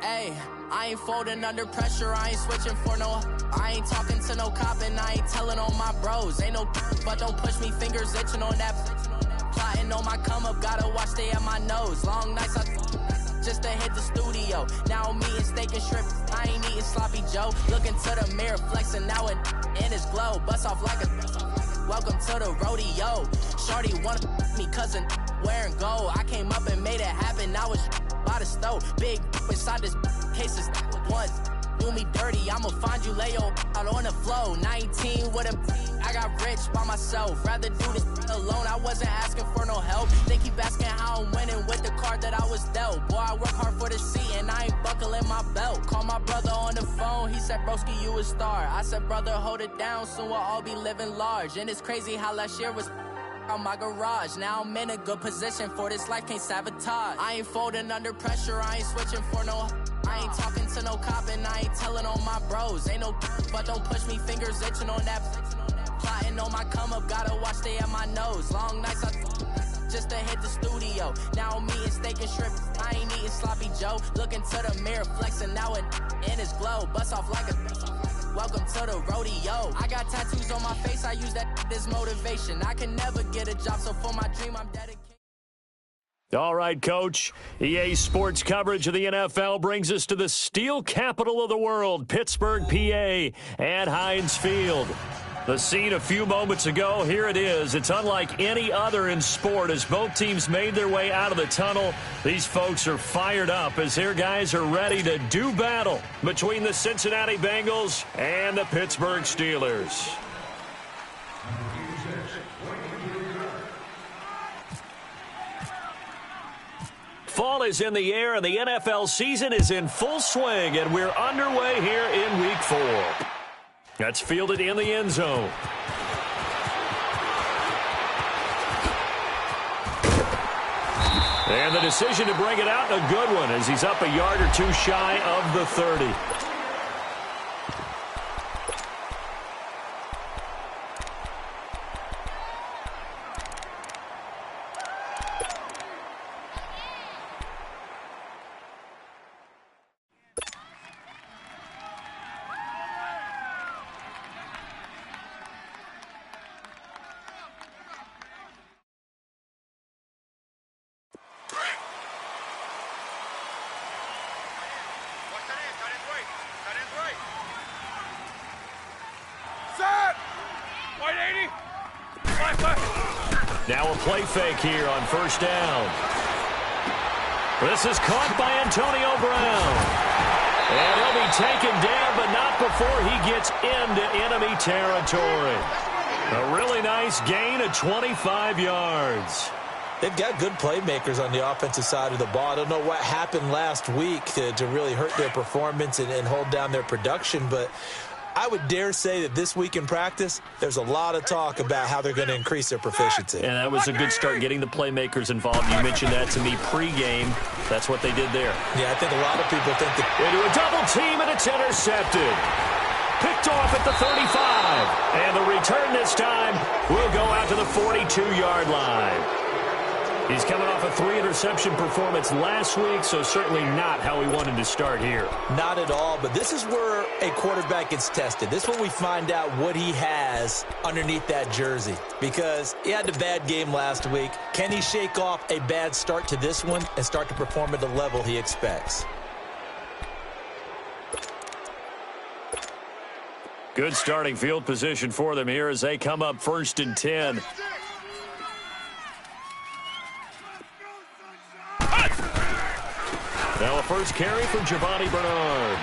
Hey, I ain't folding under pressure, I ain't switching for no. I ain't talking to no cop and I ain't telling on my bros. Ain't no but don't push me, fingers itching on that. Plotting on my come up, gotta watch stay at my nose. Long nights I just to hit the studio. Now I'm eating steak and shrimp, I ain't eating sloppy Joe. Looking to the mirror, flexing now and in his glow. Bust off like a welcome to the rodeo. Shorty wanna me cousin wearing gold. I came up and made it happen, now it's by the stove. Big inside this case is once. Do me dirty, I'ma find you, lay your out on the flow. 19 with a I got rich by myself. Rather do this alone, I wasn't asking for no help. They keep asking how I'm winning with the card that I was dealt. Boy, I work hard for the seat and I ain't buckling my belt. Call my brother on the phone, he said, broski, you a star. I said, brother, hold it down, soon we'll all be living large. And it's crazy how last year was on my garage. Now I'm in a good position for this life, can't sabotage. I ain't folding under pressure, I ain't switching for no. I ain't talking to no cop and I ain't telling on my bros. Ain't no but don't push me, fingers itching on that. Plotting on my come up, gotta watch stay at my nose. Long nights I just to hit the studio. Now I'm eating steak and shrimp, I ain't eating sloppy Joe. Looking to the mirror, flexing now and in his glow. Bust off like a welcome to the rodeo. I got tattoos on my face, I use that as motivation. I can never get a job, so for my dream I'm dedicated. All right, Coach. EA Sports coverage of the NFL brings us to the steel capital of the world, Pittsburgh, PA, and Heinz Field. The scene a few moments ago, here it is. It's unlike any other in sport as both teams made their way out of the tunnel. These folks are fired up as their guys are ready to do battle between the Cincinnati Bengals and the Pittsburgh Steelers. Fall is in the air and the NFL season is in full swing, and we're underway here in Week 4. That's fielded in the end zone. And the decision to bring it out, a good one, as he's up a yard or two shy of the 30. Now a play fake here on first down. This is caught by Antonio Brown. And he'll be taken down, but not before he gets into enemy territory. A really nice gain of 25 yards. They've got good playmakers on the offensive side of the ball. I don't know what happened last week to really hurt their performance and hold down their production, but I would dare say that this week in practice, there's a lot of talk about how they're going to increase their proficiency. And that was a good start, getting the playmakers involved. You mentioned that to me pregame. That's what they did there. Yeah, I think a lot of people think that they do a double team, and it's intercepted. Picked off at the 35. And the return this time will go out to the 42-yard line. He's coming off a 3-interception performance last week, so certainly not how he wanted to start here. Not at all, but this is where a quarterback gets tested. This is where we find out what he has underneath that jersey, because he had a bad game last week. Can he shake off a bad start to this one and start to perform at the level he expects? Good starting field position for them here as they come up 1st and 10. Now a first carry from Giovanni Bernard.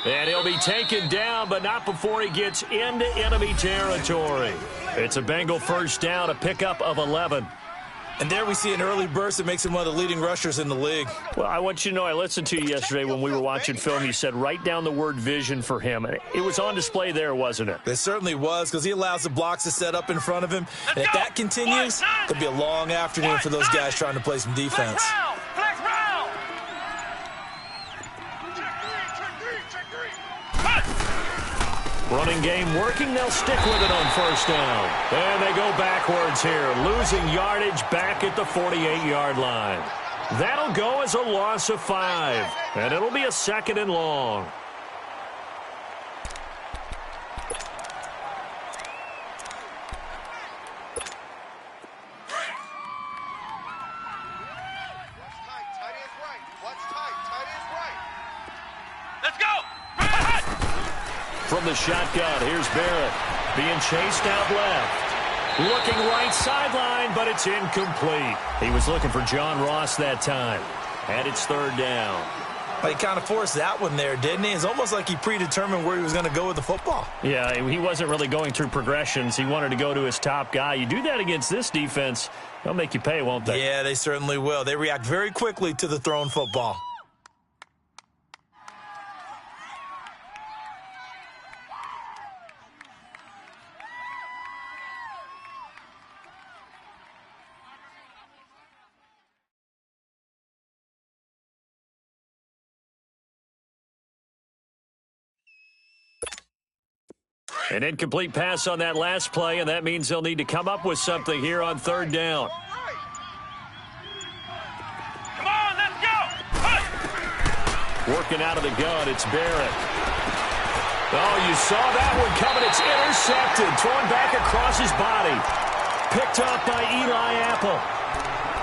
And he'll be taken down, but not before he gets into enemy territory. It's a Bengal first down, a pickup of 11. And there we see an early burst that makes him one of the leading rushers in the league. Well, I want you to know, I listened to you yesterday when we were watching film. You said write down the word vision for him. And it was on display there, wasn't it? It certainly was, because he allows the blocks to set up in front of him. And if that continues, it'll be a long afternoon for those guys trying to play some defense. Running game working. They'll stick with it on first down. And they go backwards here, losing yardage back at the 48-yard line. That'll go as a loss of 5, and it'll be a 2nd and long. From the shotgun, here's Barrett. Being chased out left. Looking right sideline, but it's incomplete. He was looking for John Ross that time. And it's 3rd down. But he kind of forced that one there, didn't he? It's almost like he predetermined where he was going to go with the football. Yeah, he wasn't really going through progressions. He wanted to go to his top guy. You do that against this defense, they'll make you pay, won't they? Yeah, they certainly will. They react very quickly to the thrown football. An incomplete pass on that last play, and that means they'll need to come up with something here on 3rd down. Come on, let's go! Hey! Working out of the gun, it's Barrett. Oh, you saw that one coming. It's intercepted, thrown back across his body. Picked up by Eli Apple.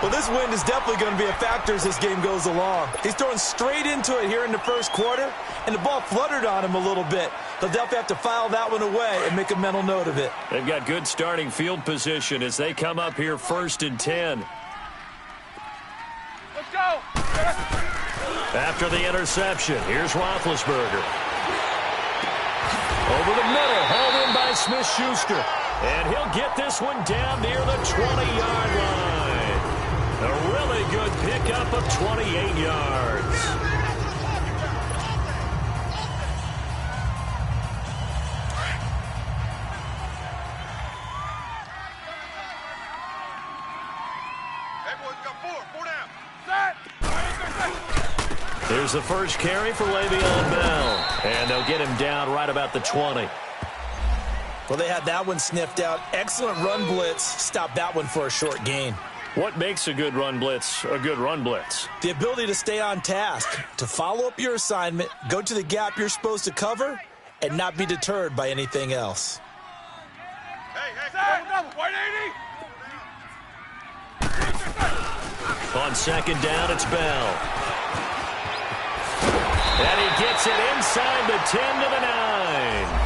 Well, this wind is definitely going to be a factor as this game goes along. He's throwing straight into it here in the 1st quarter, and the ball fluttered on him a little bit. They'll definitely have to file that one away and make a mental note of it. They've got good starting field position as they come up here 1st and 10. Let's go! After the interception, here's Roethlisberger. Over the middle, held in by Smith-Schuster. And he'll get this one down near the 20-yard line. A really good pickup of 28 yards. Everyone's got 4 down. Set! Here's the first carry for Le'Veon Bell. And they'll get him down right about the 20. Well, they had that one sniffed out. Excellent run blitz. Stopped that one for a short gain. What makes a good run blitz a good run blitz? The ability to stay on task, to follow up your assignment, go to the gap you're supposed to cover, and not be deterred by anything else. Hey, double, 180! On 2nd down, it's Bell. And he gets it inside the 10 to the 9.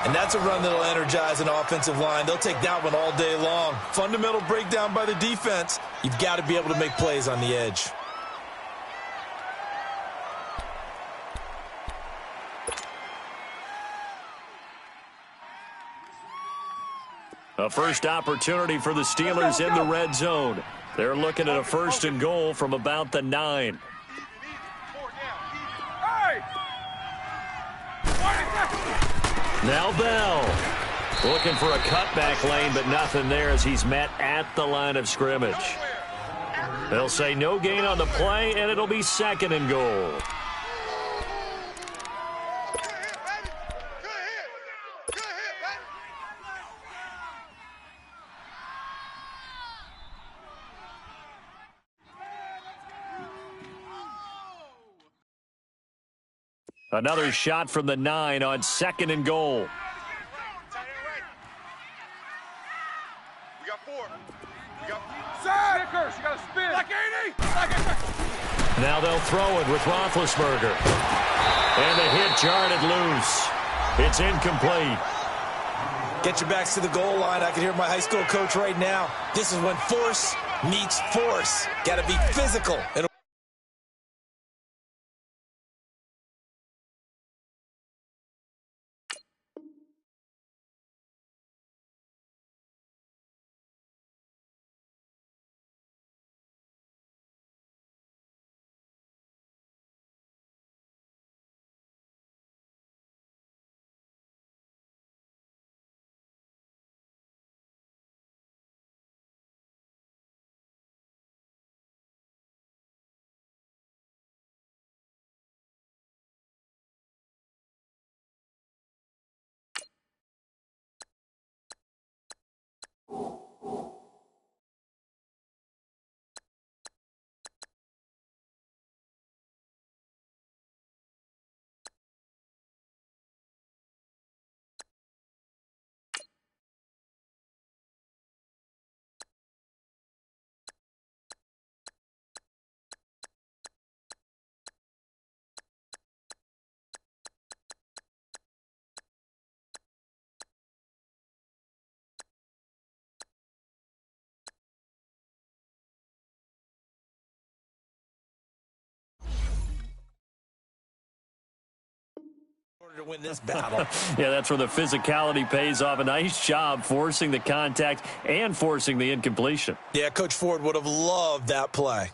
And that's a run that'll energize an offensive line. They'll take that one all day long. Fundamental breakdown by the defense. You've got to be able to make plays on the edge. A first opportunity for the Steelers in the red zone. They're looking at a 1st and goal from about the 9. Now Bell looking for a cutback lane, but nothing there as he's met at the line of scrimmage. They'll say no gain on the play, and it'll be 2nd and goal. Another shot from the 9 on 2nd and goal. We got 4. We got Snickers, you got to spin. Like 80. Now they'll throw it with Roethlisberger. And the hit jarred it loose. It's incomplete. Get your backs to the goal line. I can hear my high school coach right now. This is when force meets force. Got to be physical. to win this battle. Yeah, that's where the physicality pays off. A nice job forcing the contact and forcing the incompletion. Yeah, Coach Ford would have loved that play.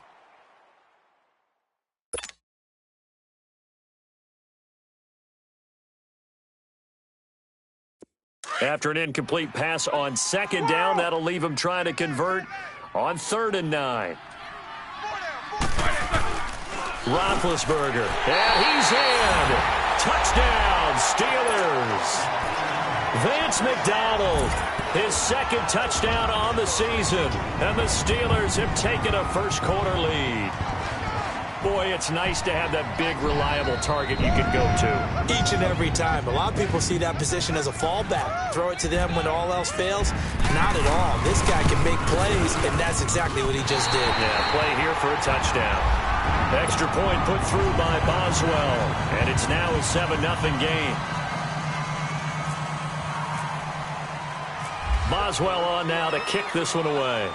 After an incomplete pass on second down, that'll leave him trying to convert on 3rd and 9. Roethlisberger, and he's in. Touchdown, Steelers. Vance McDonald, his 2nd touchdown on the season, and the Steelers have taken a first-quarter lead. Boy, it's nice to have that big, reliable target you can go to. Each and every time. A lot of people see that position as a fallback. Throw it to them when all else fails. Not at all. This guy can make plays, and that's exactly what he just did. Yeah, play here for a touchdown. Extra point put through by Boswell, and it's now a 7-0 game. Boswell on now to kick this one away.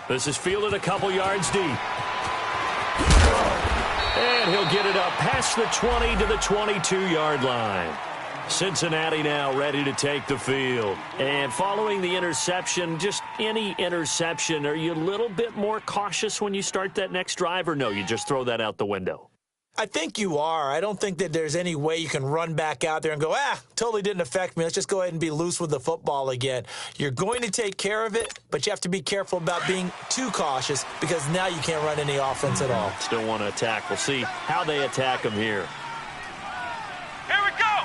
This is fielded a couple yards deep. And he'll get it up past the 20 to the 22-yard line. Cincinnati now ready to take the field. And following the interception, just any interception, are you a little bit more cautious when you start that next drive, or no, you just throw that out the window? I think you are. I don't think that there's any way you can run back out there and go, totally didn't affect me. Let's just go ahead and be loose with the football again. You're going to take care of it, but you have to be careful about being too cautious because now you can't run any offense at all. Still want to attack. We'll see how they attack him here. Here we go.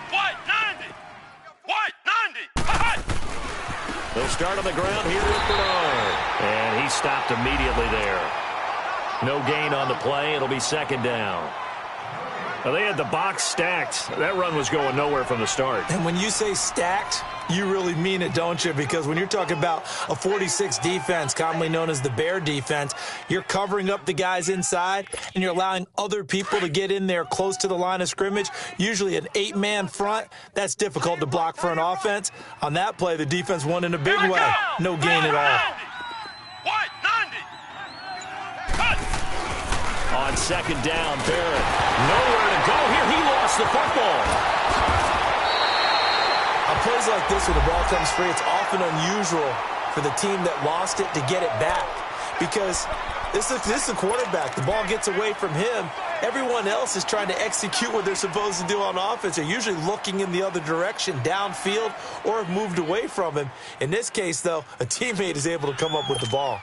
What? 90. What? 90. They'll start on the ground here with Bernard. And he stopped immediately there. No gain on the play. It'll be 2nd down. Now, they had the box stacked. That run was going nowhere from the start. And when you say stacked, you really mean it, don't you? Because when you're talking about a 46 defense, commonly known as the Bear defense, you're covering up the guys inside, and you're allowing other people to get in there close to the line of scrimmage, usually an 8-man front. That's difficult to block for an offense. On that play, the defense won in a big way. No gain at all. What? 90. On 2nd down, Barrett. Nowhere to go here. He lost the football. On plays like this, when the ball comes free, it's often unusual for the team that lost it to get it back. Because this is a quarterback. The ball gets away from him. Everyone else is trying to execute what they're supposed to do on offense. They're usually looking in the other direction, downfield, or have moved away from him. In this case, though, a teammate is able to come up with the ball.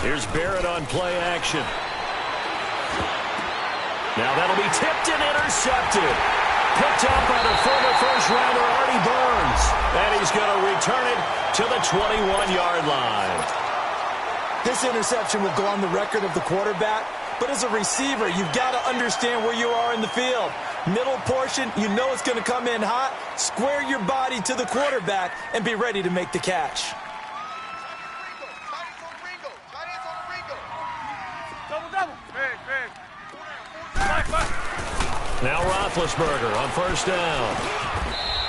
Here's Barrett on play action. Now that'll be tipped and intercepted. Picked up by the former first-rounder Artie Burns. And he's going to return it to the 21-yard line. This interception will go on the record of the quarterback. But as a receiver, you've got to understand where you are in the field. Middle portion, you know it's going to come in hot. Square your body to the quarterback and be ready to make the catch. Now Roethlisberger on 1st down.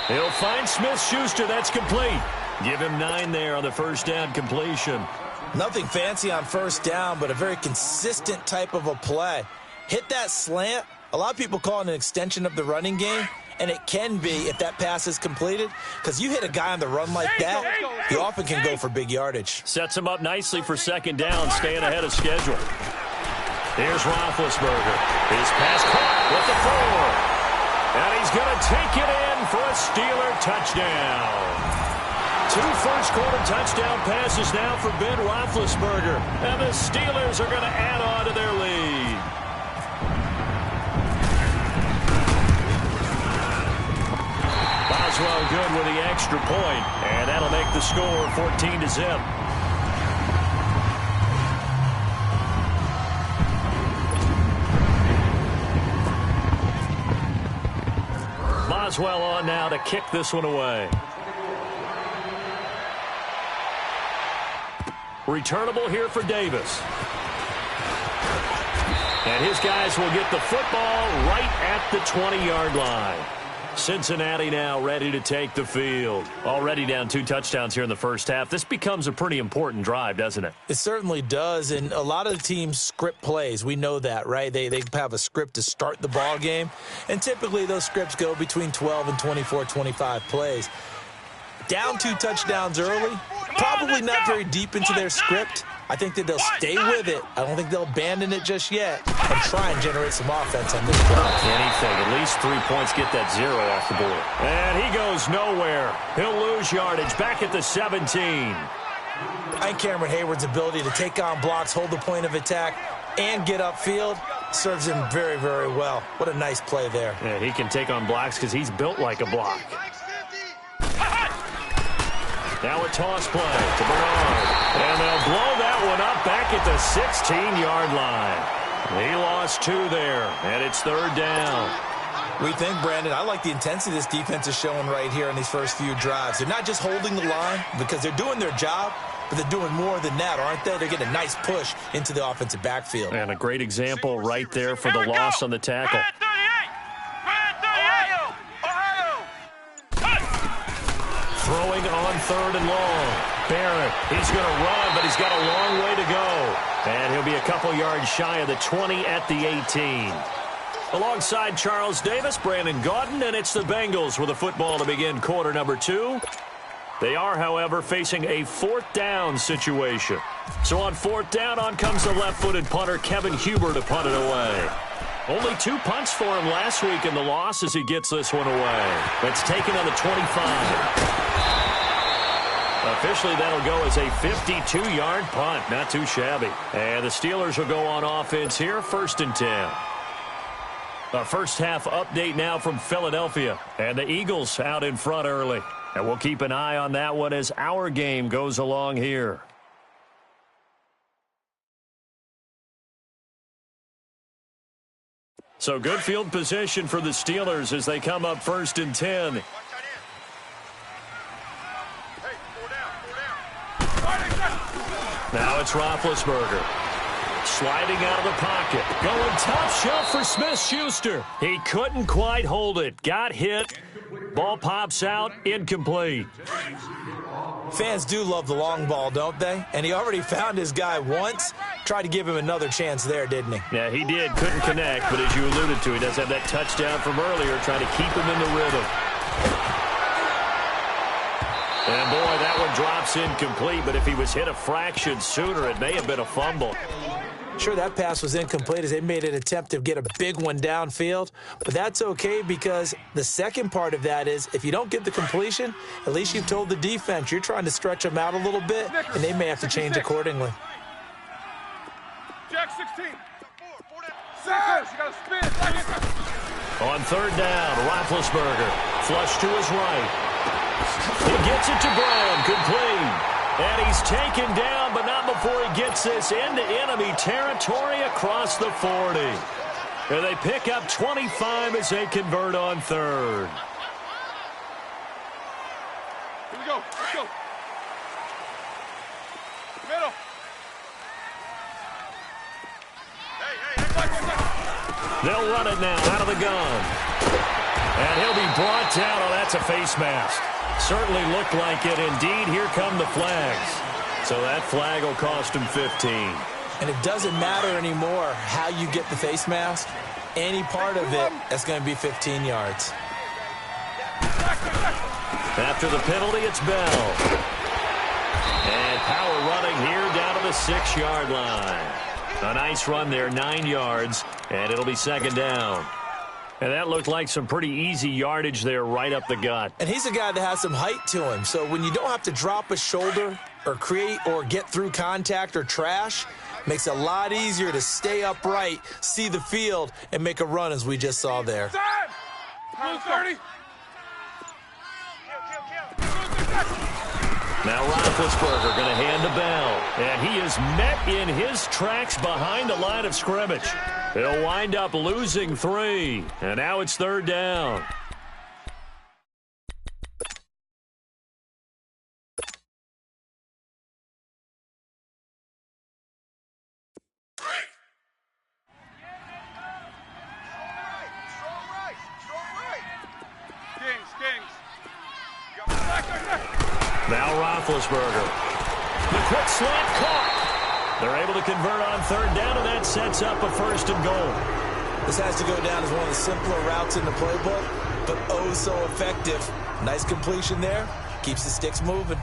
He'll find Smith-Schuster. That's complete. Give him 9 there on the 1st down completion. Nothing fancy on 1st down, but a very consistent type of a play. Hit that slant. A lot of people call it an extension of the running game, and it can be if that pass is completed, because you hit a guy on the run like that, he often can go for big yardage. Sets him up nicely for 2nd down, staying ahead of schedule. Here's Roethlisberger. His pass caught with the 4. And he's going to take it in for a Steeler touchdown. 2 first-quarter touchdown passes now for Ben Roethlisberger. And the Steelers are going to add on to their lead. Boswell good with the extra point. And that'll make the score 14-0. Boswell on now to kick this one away. Returnable here for Davis. And his guys will get the football right at the 20-yard line. Cincinnati now ready to take the field. Already down 2 touchdowns here in the first half. This becomes a pretty important drive, doesn't it? It certainly does, and a lot of the teams script plays. We know that, right? They have a script to start the ball game, and typically those scripts go between 12 and 24, 25 plays. Down 2 touchdowns early, probably not very deep into their script. I think that they'll stay with it. I don't think they'll abandon it just yet and try and generate some offense on this drive. Anything. At least 3 points, get that 0 off the board. And he goes nowhere. He'll lose yardage back at the 17. I think Cameron Hayward's ability to take on blocks, hold the point of attack, and get upfield serves him very, very well. What a nice play there. Yeah, he can take on blocks because he's built like a block. Now a toss play to Bernard. And they'll blow that one up back at the 16-yard line. He lost 2 there, and it's 3rd down. We think, Brandon, I like the intensity this defense is showing right here in these first few drives. They're not just holding the line because they're doing their job, but they're doing more than that, aren't they? They're getting a nice push into the offensive backfield. And a great example right there for the loss on the tackle. Throwing on 3rd and long. Barrett, he's going to run, but he's got a long way to go. And he'll be a couple yards shy of the 20 at the 18. Alongside Charles Davis, Brandon Gaudin, and it's the Bengals with a football to begin quarter number 2. They are, however, facing a 4th down situation. So on 4th down, on comes the left-footed punter Kevin Huber to punt it away. Only 2 punts for him last week in the loss as he gets this one away. It's taken on the 25. Officially, that'll go as a 52-yard punt. Not too shabby. And the Steelers will go on offense here, 1st and 10. A first half update now from Philadelphia. And the Eagles out in front early. And we'll keep an eye on that one as our game goes along here. So good field position for the Steelers as they come up 1st and 10. Now it's Roethlisberger. Sliding out of the pocket. Going top shelf for Smith-Schuster. He couldn't quite hold it. Got hit. Ball pops out. Incomplete. Fans do love the long ball, don't they? And he already found his guy once. Tried to give him another chance there, didn't he? Yeah, he did. Couldn't connect, but as you alluded to, he does have that touchdown from earlier, trying to keep him in the rhythm. And, boy, that one drops incomplete, but if he was hit a fraction sooner, it may have been a fumble. Sure, that pass was incomplete as they made an attempt to get a big one downfield, but that's okay because the second part of that is if you don't get the completion, at least you've told the defense you're trying to stretch them out a little bit, and they may have to change accordingly. Jack 16. Snickers, you got to spin. On 3rd down, Roethlisberger. Flush to his right. He gets it to Brown, complete. And he's taken down, but not before he gets this into enemy territory across the 40. And they pick up 25 as they convert on 3rd. Here we go. Let's go. Middle. Hey. They'll run it now out of the gun. And he'll be brought down. Oh, that's a face mask. Certainly looked like it. Indeed, here come the flags. So that flag will cost him 15. And it doesn't matter anymore how you get the face mask. Any part of it, that's going to be 15 yards. After the penalty, it's Bell. And power running here down to the 6-yard line. A nice run there, 9 yards, and it'll be 2nd down. And that looked like some pretty easy yardage there right up the gut. And he's a guy that has some height to him. So when you don't have to drop a shoulder or create or get through contact or trash, makes it a lot easier to stay upright, see the field, and make a run as we just saw there. Blue 30. Now Roethlisberger going to hand to Bell. And he is met in his tracks behind the line of scrimmage. He'll wind up losing 3. And now it's 3rd down. Now Roethlisberger. The quick slant caught. They're able to convert on third down, and that sets up a 1st and goal. This has to go down as one of the simpler routes in the playbook, but oh so effective. Nice completion there. Keeps the sticks moving.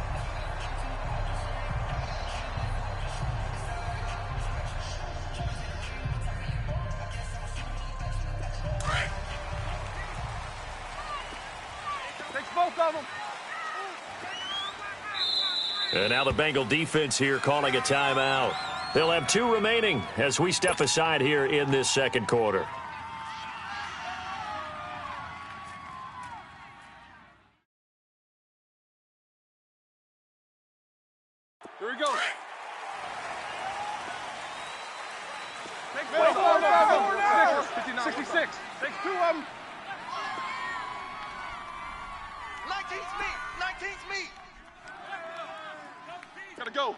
And now the Bengal defense here calling a timeout. They'll have 2 remaining as we step aside here in this second quarter. Here we go. Take 66. Takes 2 of them. 19's me. 19's me. Gotta go.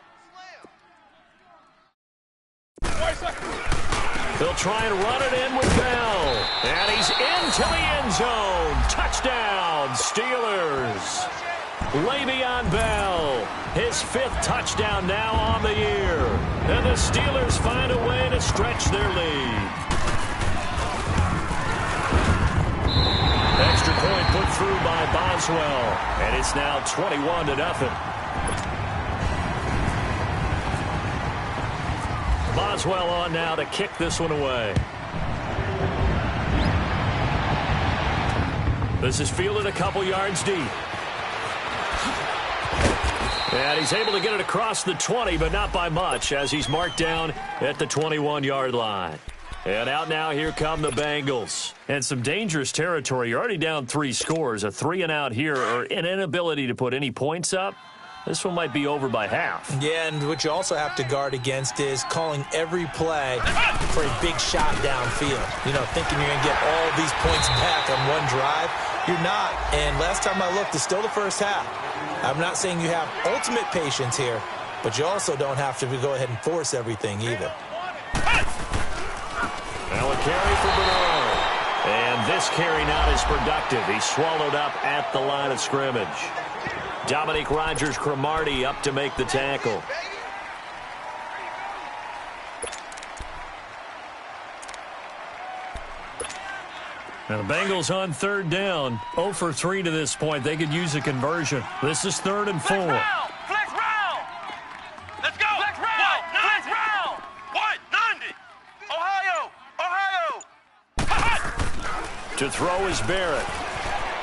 They'll try and run it in with Bell. And he's into the end zone. Touchdown, Steelers. Le'Veon Bell, his 5th touchdown now on the year. And the Steelers find a way to stretch their lead. Extra point put through by Boswell. And it's now 21-0. Boswell on now to kick this one away. This is fielded a couple yards deep. And he's able to get it across the 20, but not by much, as he's marked down at the 21-yard line. And out now, here come the Bengals. And some dangerous territory. You're already down 3 scores. A 3-and-out here, or an inability to put any points up. This one might be over by half. Yeah, and what you also have to guard against is calling every play for a big shot downfield. You know, thinking you're going to get all these points back on one drive. You're not. And last time I looked, it's still the first half. I'm not saying you have ultimate patience here, but you also don't have to go ahead and force everything either. Now a carry for Bernard. And this carry not as productive. He's swallowed up at the line of scrimmage. Dominique Rodgers-Cromartie up to make the tackle. Now the Bengals on third down. 0 for 3 to this point. They could use a conversion. This is 3rd and 4. Flex round. Let's go. Flex round. Flex round. What? 90. Ohio. To throw is Barrett.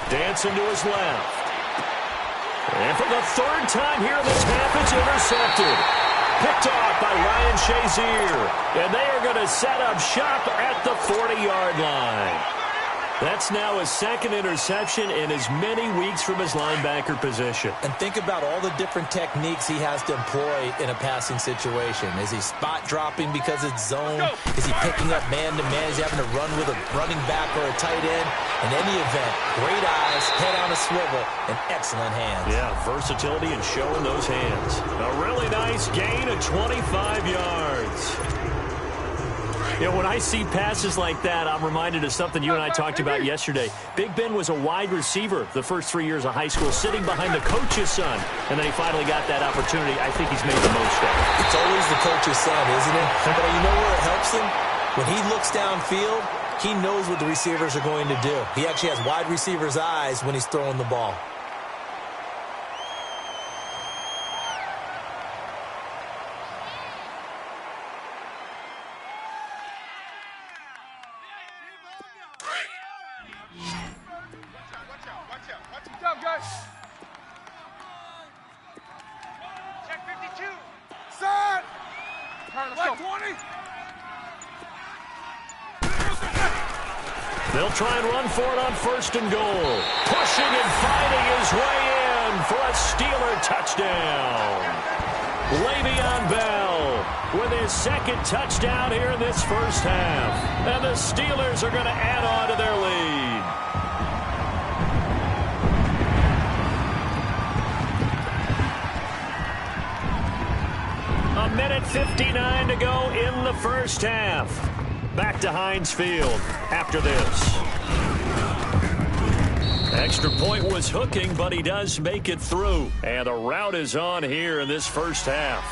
Dancing to his left. And for the 3rd time here in this half, it's intercepted. Picked off by Ryan Shazier. And they are going to set up shop at the 40-yard line. That's now his 2nd interception in as many weeks from his linebacker position. And think about all the different techniques he has to employ in a passing situation. Is he spot dropping because it's zone? Is he picking up man-to-man? Is he having to run with a running back or a tight end? In any event, great eyes, head on a swivel, and excellent hands. Yeah, versatility and showing those hands. A really nice gain of 25 yards. You know, when I see passes like that, I'm reminded of something you and I talked about yesterday. Big Ben was a wide receiver the first 3 years of high school, sitting behind the coach's son, and then he finally got that opportunity. I think he's made the most of it. It's always the coach's son, isn't it? But you know where it helps him? When he looks downfield, he knows what the receivers are going to do. He actually has wide receivers' eyes when he's throwing the ball. They'll try and run for it on 1st and goal. Pushing and fighting his way in for a Steeler touchdown. Le'Veon Bell with his 2nd touchdown here in this first half. And the Steelers are going to add on to their lead. A minute 59 to go in the first half. Back to Heinz Field after this. Extra point was hooking, but he does make it through. And the rout is on here in this first half.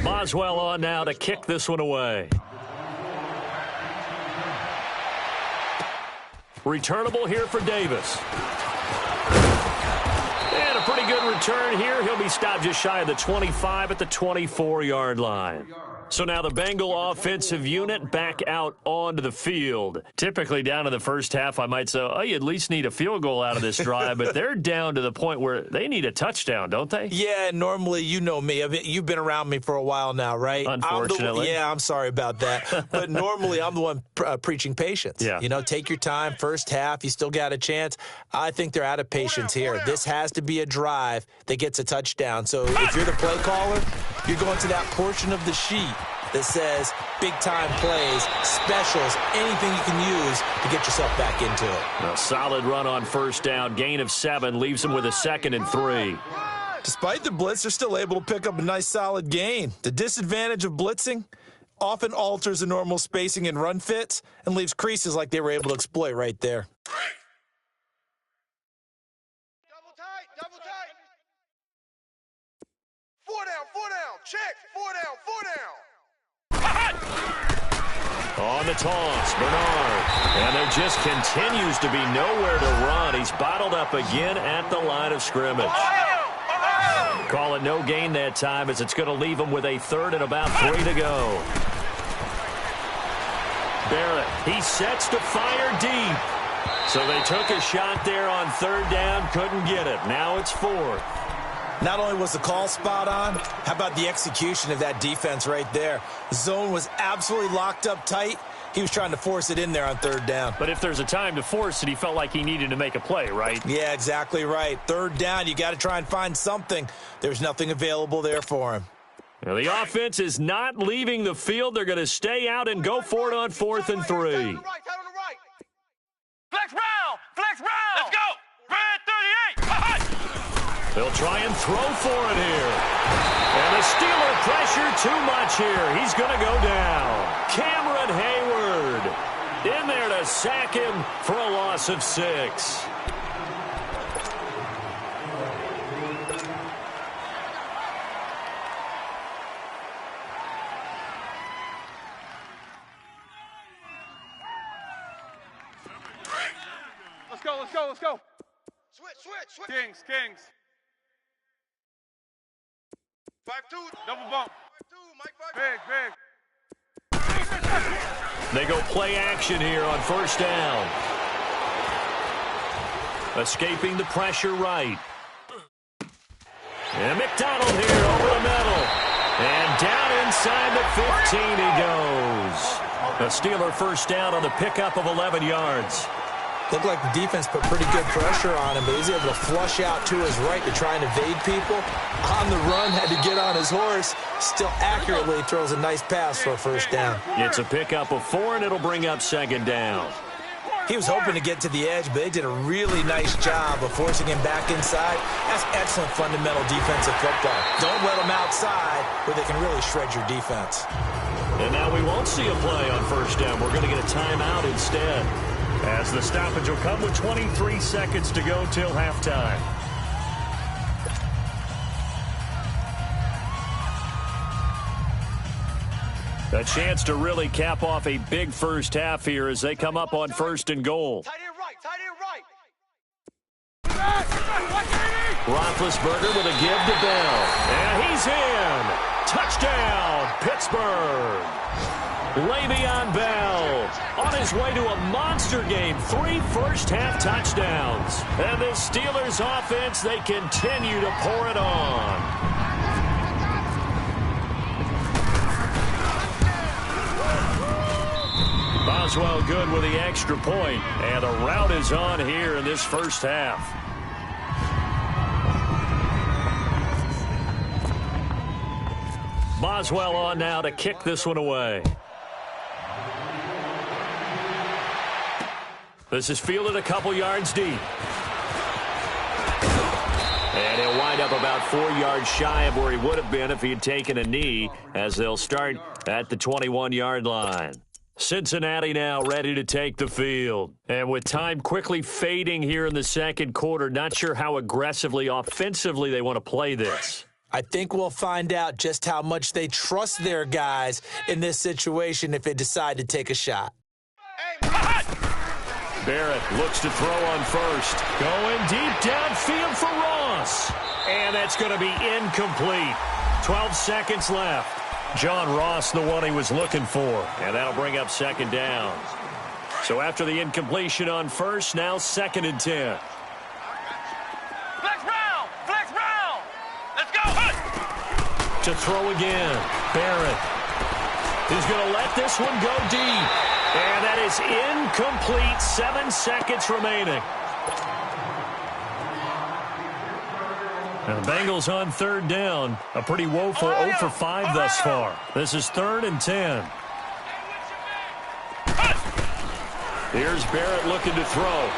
Boswell on now to kick this one away. Returnable here for Davis. And a pretty good return here. He'll be stopped just shy of the 25 at the 24-yard line. So now the Bengal offensive unit back out onto the field. Typically down to the first half, I might say, oh, you at least need a field goal out of this drive, but they're down to the point where they need a touchdown, don't they? Yeah, normally, you know me. You've been around me for a while now, right? Unfortunately. I'm sorry about that. But normally, I'm the one preaching patience. Yeah. You know, take your time, first half, you still got a chance. I think they're out of patience here. This has to be a drive that gets a touchdown. So if you're the play caller, you're going to that portion of the sheet that says big-time plays, specials, anything you can use to get yourself back into it. A solid run on first down. Gain of 7 leaves them with a 2nd and 3. Despite the blitz, they're still able to pick up a nice, solid gain. The disadvantage of blitzing often alters the normal spacing and run fits and leaves creases like they were able to exploit right there. Double tight. 4 down, check, 4 down. On the toss, Bernard. And there just continues to be nowhere to run. He's bottled up again at the line of scrimmage. Call it no gain that time as it's going to leave him with a 3rd and about 3 to go. Barrett, he sets to fire deep. So they took a shot there on 3rd down, couldn't get it. Now it's 4th. Not only was the call spot on, how about the execution of that defense right there? The zone was absolutely locked up tight. He was trying to force it in there on 3rd down. But if there's a time to force it, he felt like he needed to make a play, right? Yeah, exactly right. 3rd down, you got to try and find something. There's nothing available there for him. Now, the offense is not leaving the field. They're going to stay out and go for it on 4th and 3. Flex round! Let's go! Red 38! They'll try and throw for it here. And the Steeler pressure too much here. He's going to go down. Cameron Hayward in there to sack him for a loss of 6. Let's go. Switch. Kings. 5-2. Double bump. 5-2, Mike. Big. They go play action here on 1st down. Escaping the pressure right. And McDonald here over the middle. And down inside the 15 he goes. A Steeler 1st down on the pickup of 11 yards. Looked like the defense put pretty good pressure on him, but he's able to flush out to his right to try and evade people. On the run, had to get on his horse. Still accurately throws a nice pass for a 1st down. It's a pickup of 4, and it'll bring up 2nd down. He was hoping to get to the edge, but they did a really nice job of forcing him back inside. That's excellent fundamental defensive football. Don't let them outside where they can really shred your defense. And now we won't see a play on 1st down. We're going to get a timeout instead, as the stoppage will come with 23 seconds to go till halftime. A chance to really cap off a big first half here as they come up on 1st and goal. Tight end right. Roethlisberger with a give to Bell. And he's in. Touchdown, Pittsburgh. Le'Veon Bell on his way to a monster game. 3 first-half touchdowns. And the Steelers offense, they continue to pour it on. Boswell good with the extra point. And the rout is on here in this first half. Boswell on now to kick this one away. This is fielded a couple yards deep. And he'll wind up about 4 yards shy of where he would have been if he had taken a knee, as they'll start at the 21-yard line. Cincinnati now ready to take the field. And with time quickly fading here in the second quarter, not sure how aggressively, offensively they want to play this. I think we'll find out just how much they trust their guys in this situation if they decide to take a shot. Barrett looks to throw on first. Going deep downfield for Ross. And that's going to be incomplete. 12 seconds left. John Ross, the one he was looking for. And that'll bring up second down. So after the incompletion on first, now 2nd and 10. Flex round! Flex round! Let's go! To throw again. Barrett. He's going to let this one go deep. And that is incomplete. 7 seconds remaining. And the Bengals on 3rd down. A pretty woeful 0 for 5 thus far. This is 3rd and 10. Here's Barrett looking to throw.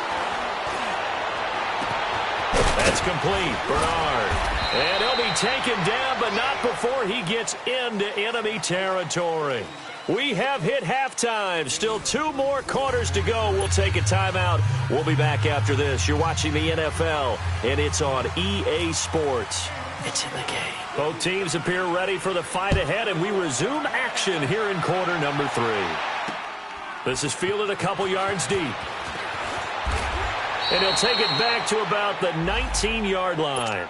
That's complete. Bernard. And he'll be taken down, but not before he gets into enemy territory. We have hit halftime. Still 2 more quarters to go. We'll take a timeout. We'll be back after this. You're watching the NFL, and it's on EA Sports. It's in the game. Both teams appear ready for the fight ahead, and we resume action here in quarter number 3. This is fielded a couple yards deep. And he'll take it back to about the 19-yard line.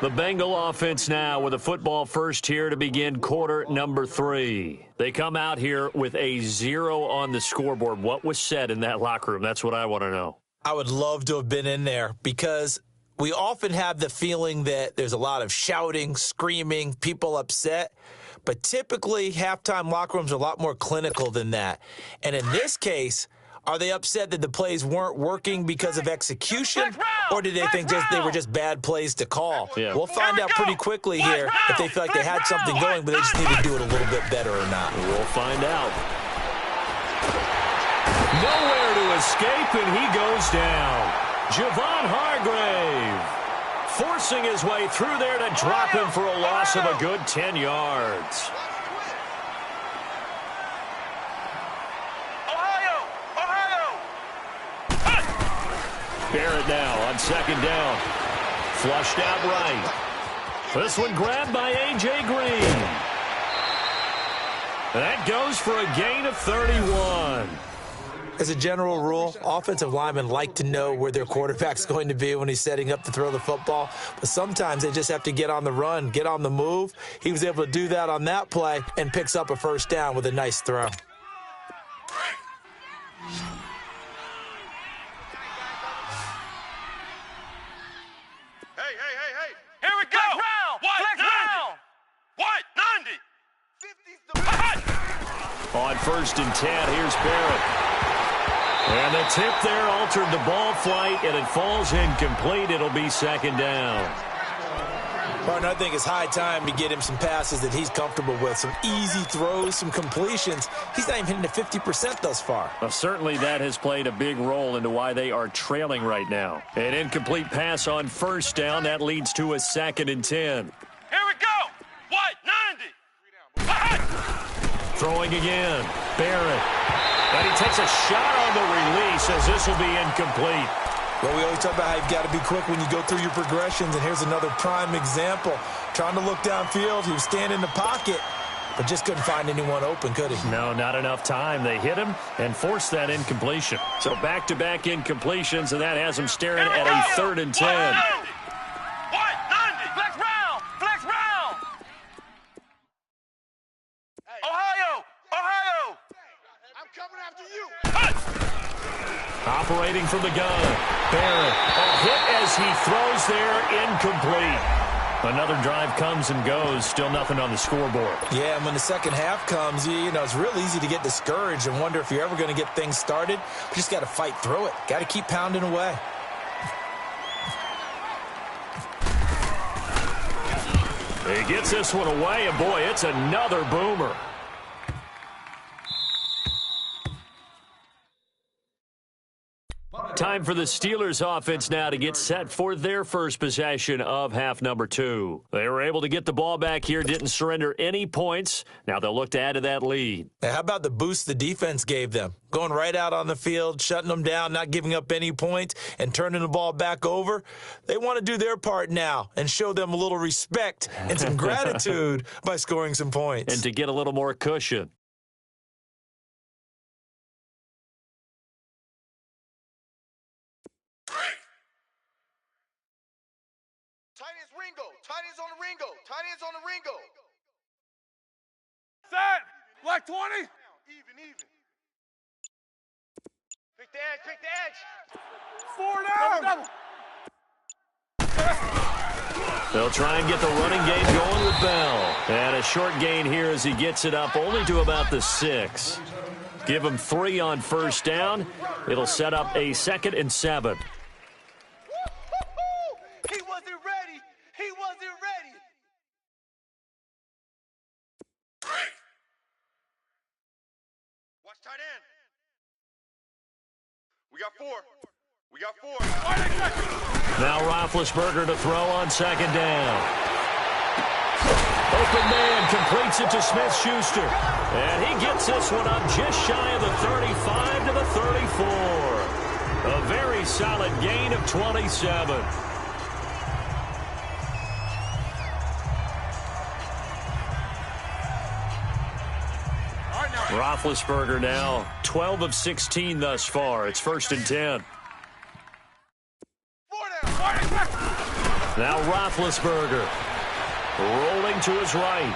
The Bengal offense now with a football first here to begin quarter number 3. They come out here with a 0 on the scoreboard. What was said in that locker room? That's what I want to know. I would love to have been in there because we often have the feeling that there's a lot of shouting, screaming, people upset. But typically, halftime locker rooms are a lot more clinical than that. And in this case, are they upset that the plays weren't working because of execution, or did they think they were just bad plays to call? Yeah. We'll find out pretty quickly here if they feel like they had something going, but they just need to do it a little bit better or not. We'll find out. Nowhere to escape, and he goes down. Javon Hargrave forcing his way through there to drop him for a loss of a good 10 yards. Barrett now on 2nd down. Flushed out right. This one grabbed by A.J. Green. That goes for a gain of 31. As a general rule, offensive linemen like to know where their quarterback's going to be when he's setting up to throw the football. But sometimes they just have to get on the run, get on the move. He was able to do that on that play and picks up a first down with a nice throw. Here we go! Flex round! What? 90! On 1st and 10, here's Barrett. And the tip there altered the ball flight, and it falls incomplete. It'll be 2nd down. Partner, I think it's high time to get him some passes that he's comfortable with, some easy throws, some completions. He's not even hitting the 50% thus far. Well, certainly that has played a big role into why they are trailing right now. An incomplete pass on 1st down. That leads to a 2nd and 10. Here we go! What? 90! Throwing again. Barrett. And he takes a shot on the release as this will be incomplete. Well, we always talk about how you've got to be quick when you go through your progressions, and here's another prime example. Trying to look downfield, he was standing in the pocket, but just couldn't find anyone open, could he? No, not enough time. They hit him and forced that incompletion. So back-to-back incompletions, and that has him staring at a 3rd and 10. What? 90! Flex round! Flex round! Ohio! Ohio! I'm coming after you. Operating from the gun. Barrett. A hit as he throws there, incomplete. Another drive comes and goes. Still nothing on the scoreboard. Yeah, and when the second half comes, you know, it's real easy to get discouraged and wonder if you're ever going to get things started. You just got to fight through it. Got to keep pounding away. He gets this one away, and boy, it's another boomer. Time for the Steelers offense now to get set for their first possession of half number 2. They were able to get the ball back here, didn't surrender any points. Now they'll look to add to that lead. Now, how about the boost the defense gave them? Going right out on the field, shutting them down, not giving up any points, and turning the ball back over. They want to do their part now and show them a little respect and some gratitude by scoring some points. And to get a little more cushion. Tight ends on the Ringo. Tight ends on the Ringo. Set. Black 20. Even. Pick the edge. 4 down. They'll try and get the running game going with Bell. And a short gain here as he gets it up only to about the 6. Give him 3 on first down. It'll set up a 2nd and 7. He wasn't ready. Watch tight end. We got 4. Now Roethlisberger to throw on 2nd down. Open man completes it to Smith-Schuster. And he gets this one up just shy of the 35 to the 34. A very solid gain of 27. Roethlisberger now 12 of 16 thus far. It's 1st and 10. Now Roethlisberger rolling to his right.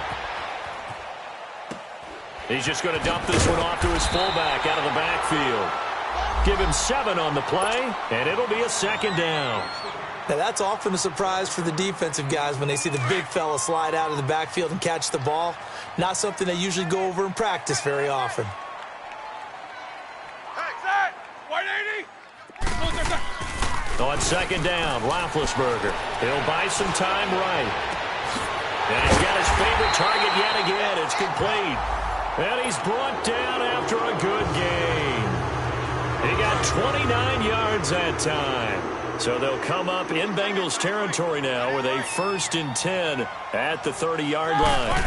He's just going to dump this one off to his fullback out of the backfield. Give him 7 on the play, and it'll be a 2nd down. Now, that's often a surprise for the defensive guys when they see the big fella slide out of the backfield and catch the ball. Not something they usually go over in practice very often. Hey, White 80. On 2nd down, Roethlisberger. He'll buy some time right. And he's got his favorite target yet again. It's complete. And he's brought down after a good gain. He got 29 yards that time. So they'll come up in Bengals territory now with a 1st and 10 at the 30-yard line.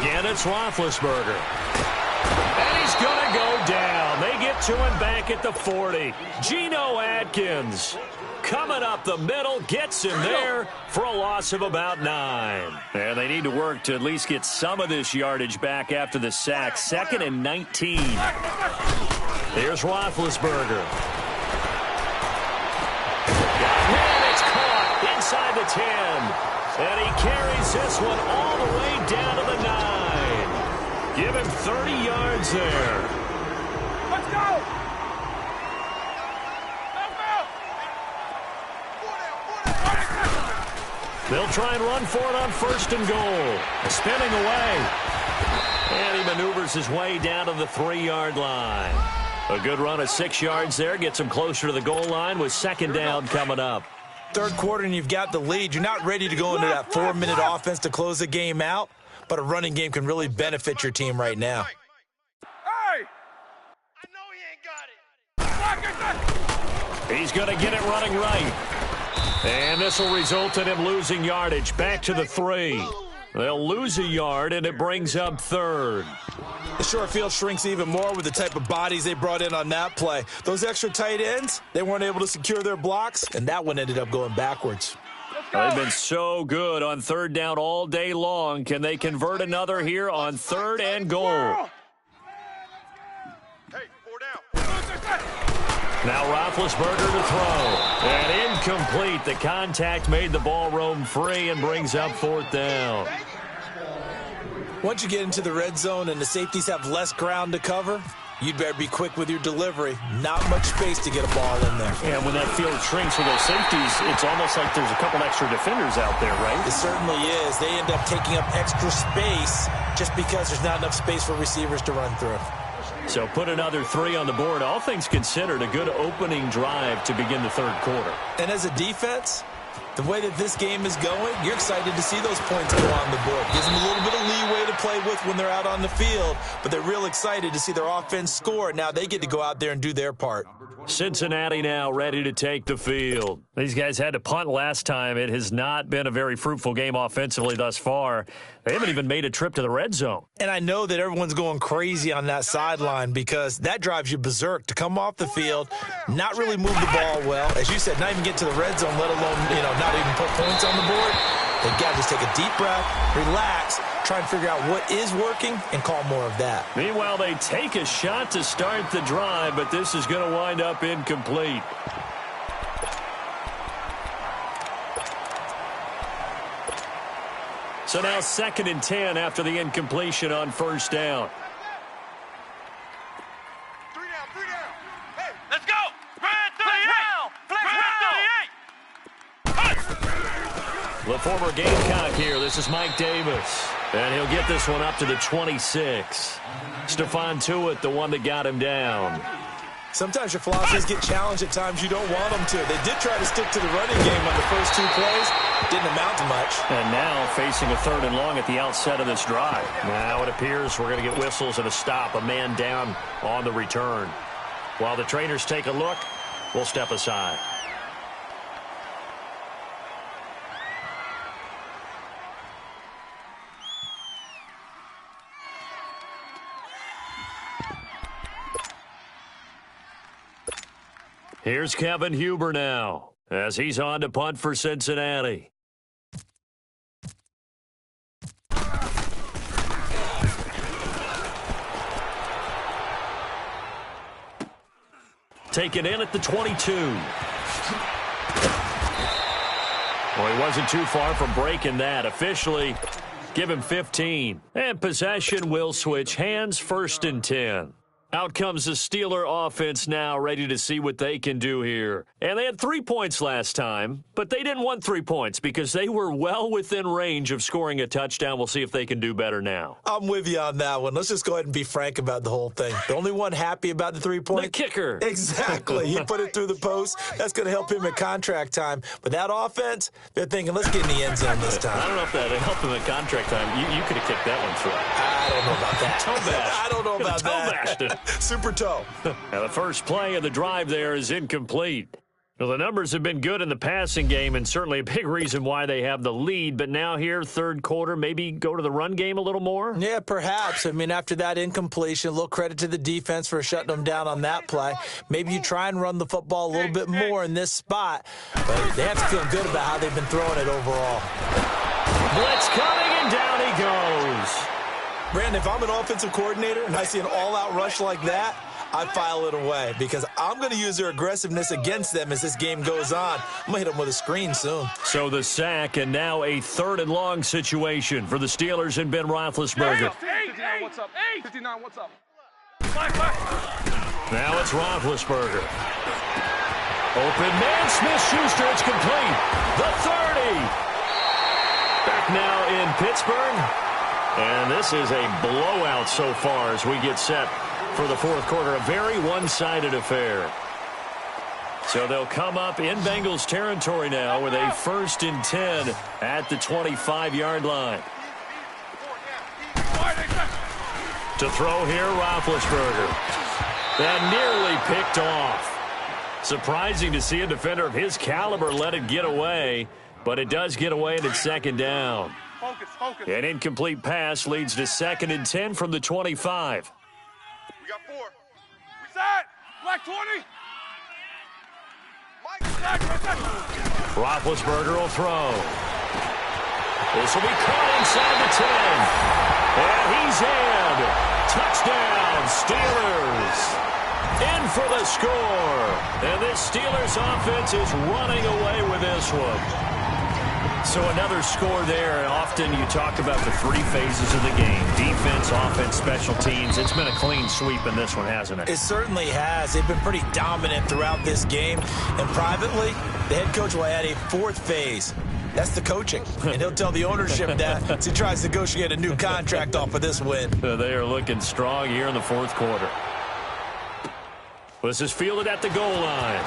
Again, it's Roethlisberger. And he's going to go down. They get to him back at the 40. Geno Atkins coming up the middle, gets him there for a loss of about 9. And they need to work to at least get some of this yardage back after the sack. 2nd and 19. Here's Roethlisberger. Inside the 10, and he carries this one all the way down to the 9. Give him 30 yards there. Let's go! They'll try and run for it on 1st and goal. Spinning away. And he maneuvers his way down to the 3-yard line. A good run of 6 yards there. Gets him closer to the goal line with 2nd down coming up. 3rd quarter and you've got the lead. You're not ready to go into that 4-minute offense to close the game out, but a running game can really benefit your team right now. Hey! I know he ain't got it. He's going to get it running right. And this will result in him losing yardage back to the 3. They'll lose a yard, and it brings up 3rd. The short field shrinks even more with the type of bodies they brought in on that play. Those extra tight ends, they weren't able to secure their blocks, and that one ended up going backwards. They've been so good on 3rd down all day long. Can they convert another here on 3rd and goal? Hey, 4 down. Now Roethlisberger to throw. And incomplete. The contact made the ball roam free and brings up 4th down. Once you get into the red zone and the safeties have less ground to cover, you'd better be quick with your delivery. Not much space to get a ball in there. And when that field shrinks with those safeties, it's almost like there's a couple extra defenders out there, right? It certainly is. They end up taking up extra space just because there's not enough space for receivers to run through. So put another 3 on the board. All things considered, a good opening drive to begin the 3rd quarter. And as a defense, The way that this game is going, you're excited to see those points go on the board. Gives them a little bit of leeway to play with when they're out on the field, but they're real excited to see their offense score. Now they get to go out there and do their part. Cincinnati now ready to take the field. These guys had to punt last time. It has not been a very fruitful game offensively thus far. They haven't even made a trip to the red zone. And I know that everyone's going crazy on that sideline because that drives you berserk to come off the field, not really move the ball well. As you said, not even get to the red zone, let alone, not even put points on the board. They got to just take a deep breath, relax, try and figure out what is working and call more of that. Meanwhile, they take a shot to start the drive, but this is going to wind up incomplete. So now 2nd and 10 after the incompletion on first down. 3 down. Hey, Let's go. Flex 38. The former Gamecock here. This is Mike Davis. And he'll get this one up to the 26. Stephon Tuitt, the one that got him down. Sometimes your philosophies get challenged at times you don't want them to. They did try to stick to the running game on the first 2 plays. Didn't amount to much. And now facing a 3rd and long at the outset of this drive. Now it appears we're going to get whistles and a stop. A man down on the return. While the trainers take a look, we'll step aside. Here's Kevin Huber now, as he's on to punt for Cincinnati. Taken in at the 22. Well, he wasn't too far from breaking that. Officially, give him 15. And possession will switch hands, 1st and 10. Out comes the Steeler offense now, ready to see what they can do here. And they had 3 points last time, but they didn't want 3 points because they were well within range of scoring a touchdown. We'll see if they can do better now. I'm with you on that one. Let's just go ahead and be frank about the whole thing. The only one happy about the 3 points? The kicker. Exactly. He put it through the post. That's going to help him at contract time. But that offense, they're thinking, let's get in the end zone this time. I don't know if that helped him at contract time. You could have kicked that one through. I don't know about that. Toe bash. I don't know about that. Toe bashed it. Super toe. Now the first play of the drive there is incomplete. Well, the numbers have been good in the passing game and certainly a big reason why they have the lead. But now here, 3rd quarter, maybe go to the run game a little more? Yeah, perhaps. I mean, after that incompletion, a little credit to the defense for shutting them down on that play. Maybe you try and run the football a little bit more in this spot. But they have to feel good about how they've been throwing it overall. Blitz coming and down he goes. Brandon, if I'm an offensive coordinator and I see an all-out rush like that, I file it away because I'm going to use their aggressiveness against them as this game goes on. I'm going to hit them with a screen soon. So the sack and now a 3rd and long situation for the Steelers and Ben Roethlisberger. 59, what's up? 59, what's up? Now it's Roethlisberger. Open man, Smith-Schuster, it's complete. The 30. Back now in Pittsburgh. And this is a blowout so far as we get set for the 4th quarter. A very one-sided affair. So they'll come up in Bengals territory now with a 1st and 10 at the 25-yard line. To throw here, Roethlisberger. That nearly picked off. Surprising to see a defender of his caliber let it get away, but it does get away and it's 2nd down. Focus. An incomplete pass leads to 2nd and 10 from the 25. We got 4. We set. Black 20. Mike, black. Roethlisberger will throw. This will be caught inside the 10. And he's in. Touchdown, Steelers. In for the score. And this Steelers offense is running away with this one. So another score there. Often you talk about the 3 phases of the game. Defense, offense, special teams. It's been a clean sweep in this one, hasn't it? It certainly has. They've been pretty dominant throughout this game. And privately, the head coach will add a 4th phase. That's the coaching. And he'll tell the ownership that as he tries to negotiate a new contract off of this win. They are looking strong here in the 4th quarter. This is fielded at the goal line.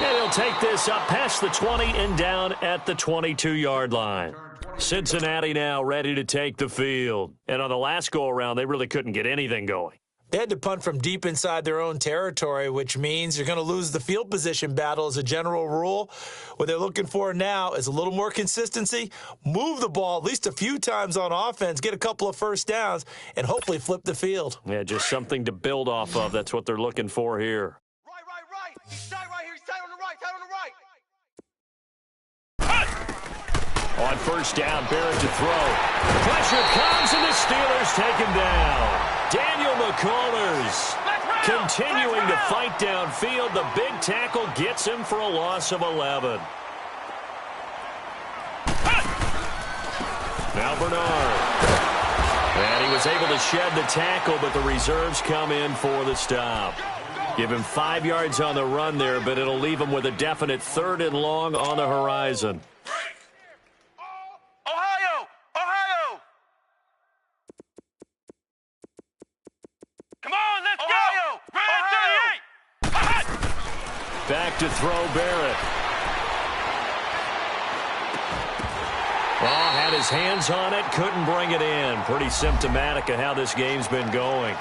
And he'll take this up past the 20 and down at the 22-yard line. Cincinnati now ready to take the field. And on the last go-around, they really couldn't get anything going. They had to punt from deep inside their own territory, which means you're going to lose the field position battle as a general rule. What they're looking for now is a little more consistency, move the ball at least a few times on offense, get a couple of first downs, and hopefully flip the field. Yeah, just something to build off of. That's what they're looking for here. Right. He's tight right here. He's tight on the right. On first down, Barrett to throw. Pressure comes, and the Steelers take him down. Daniel McCullers continuing to fight downfield. The big tackle gets him for a loss of 11. Now Bernard. And he was able to shed the tackle, but the reserves come in for the stop. Give him 5 yards on the run there, but it'll leave him with a definite 3rd and long on the horizon. Ohio! Come on, let's go! Right at 38! Back to throw Barrett. Well, had his hands on it, couldn't bring it in. Pretty symptomatic of how this game's been going.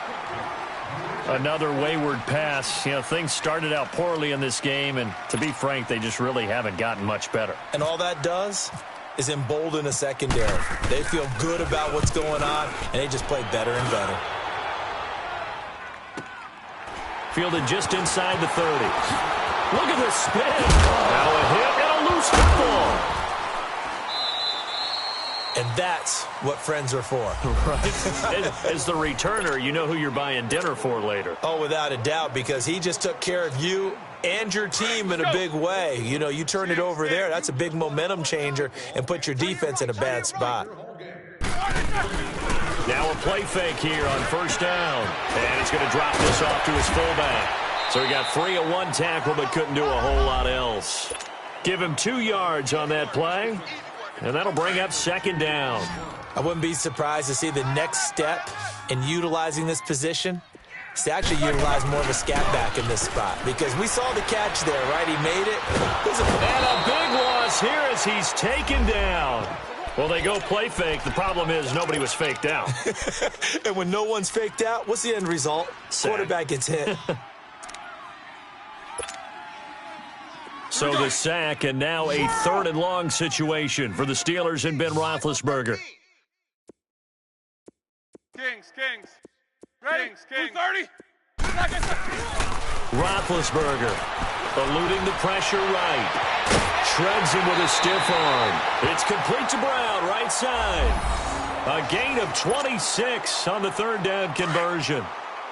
Another wayward pass. You know, things started out poorly in this game, and to be frank, they just really haven't gotten much better. And all that does is embolden a secondary. They feel good about what's going on, and they just play better and better. Fielded just inside the 30. Look at the spin. Now a hit and a loose football. And that's what friends are for. Right. As the returner, you know who you're buying dinner for later. Oh, without a doubt, because he just took care of you and your team in a big way. You know, you turn it over there, that's a big momentum changer and put your defense in a bad spot. Now a play fake here on first down. And he's going to drop this off to his fullback. So he got free of one tackle but couldn't do a whole lot else. Give him 2 yards on that play. And that'll bring up second down. I wouldn't be surprised to see the next step in utilizing this position is to actually utilize more of a scat back in this spot. Because we saw the catch there, right? He made it. And a big loss here as he's taken down. Well, they go play fake. The problem is nobody was faked out. And when no one's faked out, what's the end result? Sack. Quarterback gets hit. So the sack, and now a 3rd and long situation for the Steelers and Ben Roethlisberger. Kings. Ready? 230. Roethlisberger eluding the pressure right. Shreds him with a stiff arm. It's complete to Brown, right side. A gain of 26 on the 3rd down conversion.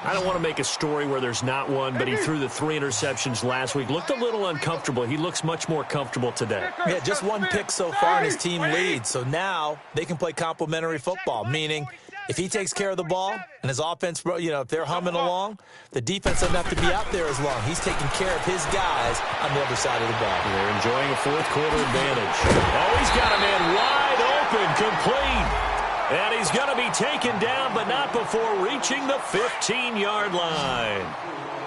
I don't want to make a story where there's not one, but he threw the 3 interceptions last week. Looked a little uncomfortable. He looks much more comfortable today. Yeah, just 1 pick so far, and his team leads. So now they can play complementary football, meaning if he takes care of the ball and his offense, you know, if they're humming along, the defense doesn't have to be out there as long. He's taking care of his guys on the other side of the ball. They're enjoying a 4th quarter advantage. Oh, he's got a man wide open, complete. And he's going to be taken down, but not before reaching the 15-yard line.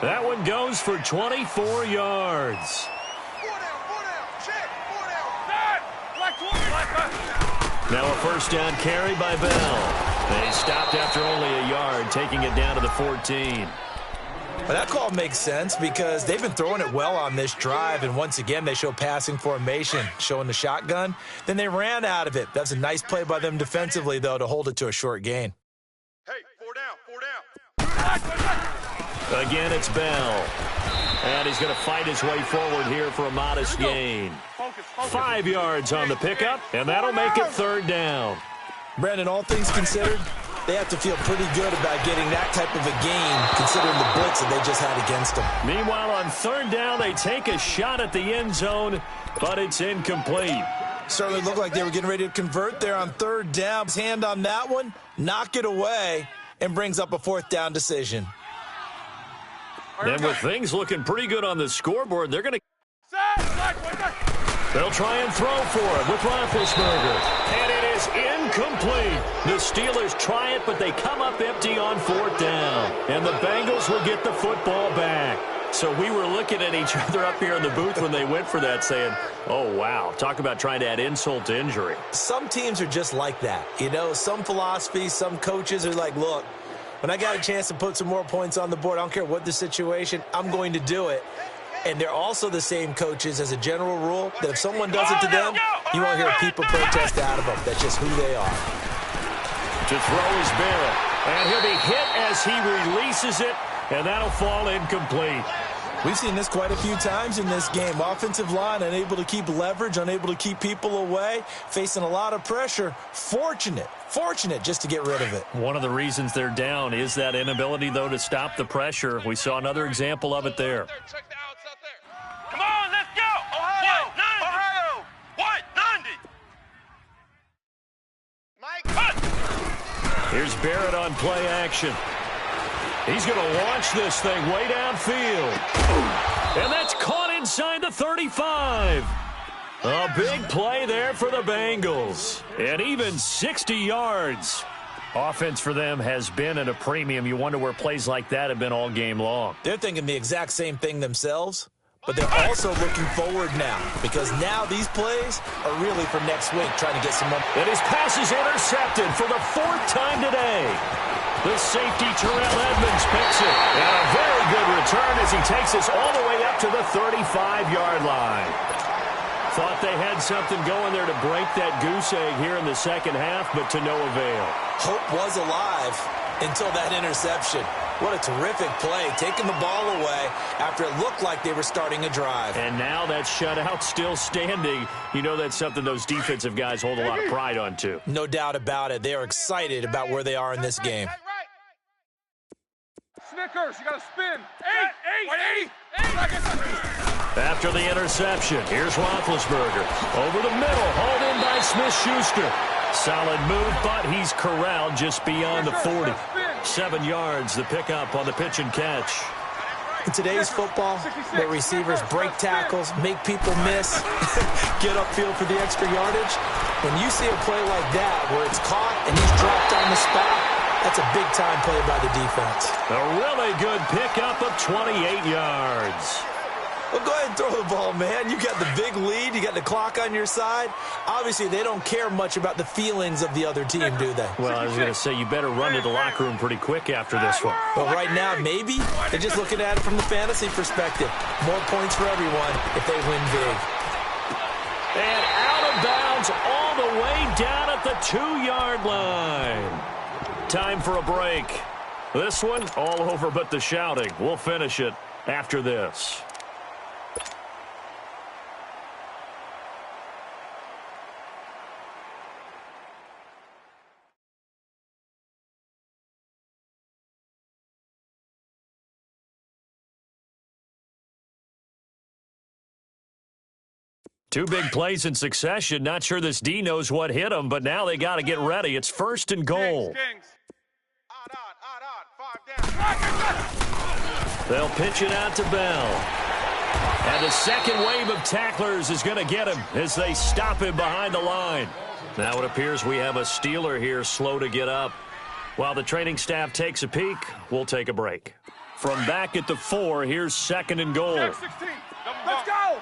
That one goes for 24 yards. 4 down. Check. 4 down. Black 20. Now a first down carry by Bell. They stopped after only a yard, taking it down to the 14. Well, that call makes sense because they've been throwing it well on this drive, and once again they show passing formation, showing the shotgun. Then they ran out of it. That's a nice play by them defensively, though, to hold it to a short gain. Hey, 4 down. Again, it's Bell. And he's going to fight his way forward here for a modest gain. 5 yards on the pickup, and that'll make it 3rd down. Brandon, all things considered, they have to feel pretty good about getting that type of a gain, considering the blitz that they just had against them. Meanwhile, on 3rd down, they take a shot at the end zone, but it's incomplete. Certainly looked like they were getting ready to convert there on 3rd down. His hand on that one, knock it away, and brings up a 4th down decision. And with things looking pretty good on the scoreboard, they're going to... They'll try and throw for it with Roethlisberger. And it is incomplete. The Steelers try it, but they come up empty on 4th down. And the Bengals will get the football back. So we were looking at each other up here in the booth when they went for that saying, oh, wow, talk about trying to add insult to injury. Some teams are just like that. You know, some philosophies, some coaches are like, look, when I got a chance to put some more points on the board, I don't care what the situation, I'm going to do it. And they're also the same coaches as a general rule that if someone does it to them, you won't hear people protest out of them. That's just who they are. To throw is Barrett. And he'll be hit as he releases it, and that'll fall incomplete. We've seen this quite a few times in this game. Offensive line unable to keep leverage, unable to keep people away, facing a lot of pressure. Fortunate just to get rid of it. One of the reasons they're down is that inability, though, to stop the pressure. We saw another example of it there. Come on, let's go! Ohio! Ohio! What? 90! Mike! Here's Barrett on play action. He's going to launch this thing way downfield. And that's caught inside the 35. A big play there for the Bengals. And even 60 yards. Offense for them has been at a premium. You wonder where plays like that have been all game long. They're thinking the exact same thing themselves, but they're also looking forward now because now these plays are really for next week, trying to get some more. And his pass is intercepted for the 4th time today. The safety, Terrell Edmonds, picks it. And a very good return as he takes us all the way up to the 35-yard line. Thought they had something going there to break that goose egg here in the second half, but to no avail. Hope was alive until that interception. What a terrific play, taking the ball away after it looked like they were starting a drive. And now that shutout still standing. You know that's something those defensive guys hold a lot of pride on, too. No doubt about it. They are excited about where they are in this game. Snickers, you got to spin. 180. After the interception, here's Roethlisberger. Over the middle, hauled in by Smith-Schuster. Solid move, but he's corralled just beyond the 40. 7 yards, the pickup on the pitch and catch. In today's football, the receivers break tackles, make people miss, get upfield for the extra yardage. When you see a play like that where it's caught and he's dropped on the spot, that's a big-time play by the defense. A really good pickup of 28 yards. Well, go ahead and throw the ball, man. You got the big lead. You got the clock on your side. Obviously, they don't care much about the feelings of the other team, do they? Well, I was going to say, you better run to the locker room pretty quick after this one. Well, right now, maybe. They're just looking at it from the fantasy perspective. More points for everyone if they win big. And out of bounds all the way down at the 2-yard line. Time for a break. This one, all over but the shouting. We'll finish it after this. Two big plays in succession. Not sure this D knows what hit him, but now they got to get ready. It's 1st and goal. Kings. Odd, 5 down. They'll pitch it out to Bell. And the second wave of tacklers is going to get him as they stop him behind the line. Now it appears we have a Steeler here slow to get up. While the training staff takes a peek, we'll take a break. From back at the 4, here's 2nd and goal. 16. Let's go.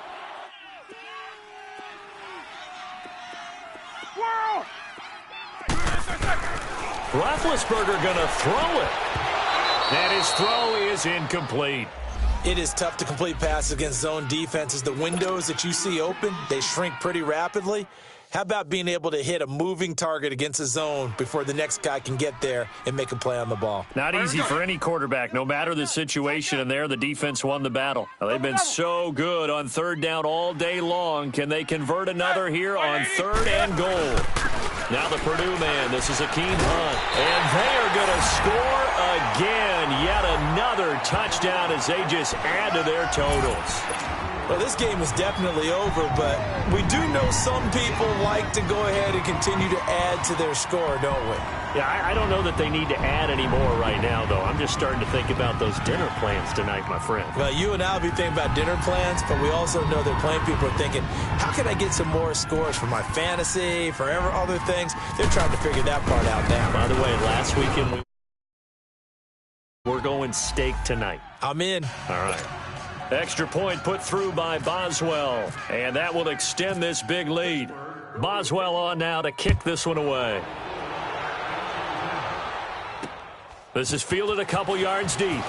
Roethlisberger going to throw it. And his throw is incomplete. It is tough to complete passes against zone defenses. The windows that you see open, they shrink pretty rapidly. How about being able to hit a moving target against a zone before the next guy can get there and make a play on the ball? Not easy for any quarterback, no matter the situation, and there the defense won the battle. They've been so good on 3rd down all day long. Can they convert another here on 3rd and goal? Now the Purdue man, this is Akeem Hunt. And they are going to score again. Yet another touchdown as they just add to their totals. Well, this game is definitely over, but we do know some people like to go ahead and continue to add to their score, don't we? Yeah, I don't know that they need to add any more right now, though. I'm just starting to think about those dinner plans tonight, my friend. Well, you and I will be thinking about dinner plans, but we also know that plenty of people are thinking, how can I get some more scores for my fantasy, for other things? They're trying to figure that part out now. By the way, last weekend we're going steak tonight. I'm in. All right. Extra point put through by Boswell, and that will extend this big lead. Boswell on now to kick this one away. This is fielded a couple yards deep.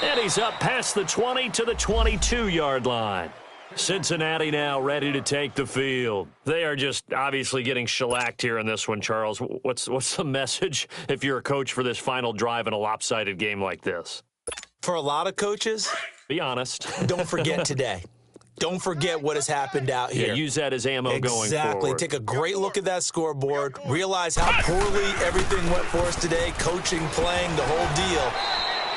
And he's up past the 20 to the 22-yard line. Cincinnati now ready to take the field. They are just obviously getting shellacked here in this one, Charles. What's the message if you're a coach for this final drive in a lopsided game like this? For a lot of coaches, be honest. Don't forget today. Don't forget what has happened out here. Yeah, use that as ammo going forward. Exactly. Take a great look at that scoreboard. Realize how poorly everything went for us today, coaching, playing, the whole deal.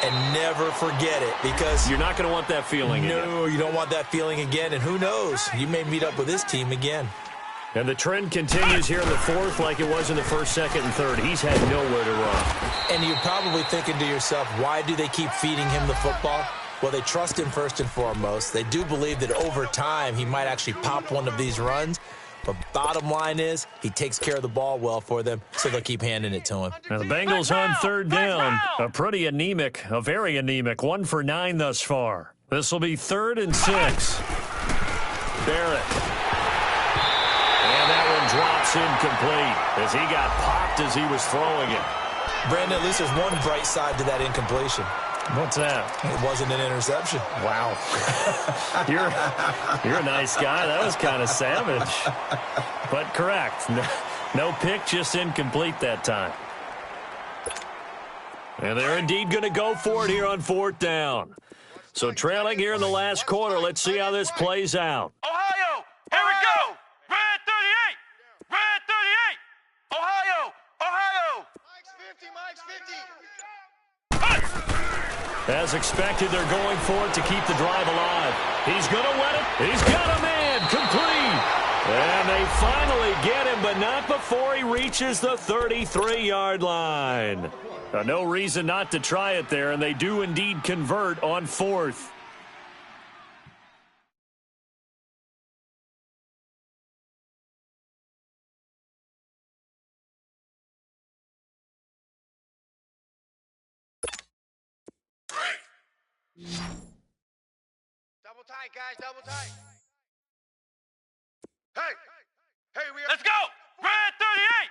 And never forget it, because you're not going to want that feeling again. No, you don't want that feeling again. And who knows? You may meet up with this team again. And the trend continues here in the fourth like it was in the first, second, and third. He's had nowhere to run. And you're probably thinking to yourself, why do they keep feeding him the football? Well, they trust him first and foremost. They do believe that over time he might actually pop one of these runs. But bottom line is, he takes care of the ball well for them, so they'll keep handing it to him. Now the Bengals on third down. A very anemic 1 for 9 thus far. This will be 3rd and 6. Barrett. And that one drops incomplete as he got popped as he was throwing it. Brandon, at least there's one bright side to that incompletion. What's that? It wasn't an interception. Wow. You're a nice guy. That was kind of savage. But correct. No pick, just incomplete that time. And they're indeed going to go for it here on 4th down. So trailing here in the last quarter. Let's see how this plays out. Ohio, here we go. Red 38. Red 38. Ohio, Ohio. Mike's 50, Mike's 50. As expected, they're going for it to keep the drive alive. He's going to win it. He's got a man complete. And they finally get him, but not before he reaches the 33-yard line. No reason not to try it there, and they do indeed convert on 4th. Double tight, guys, double tight. Hey, we are. Let's go. Red 38.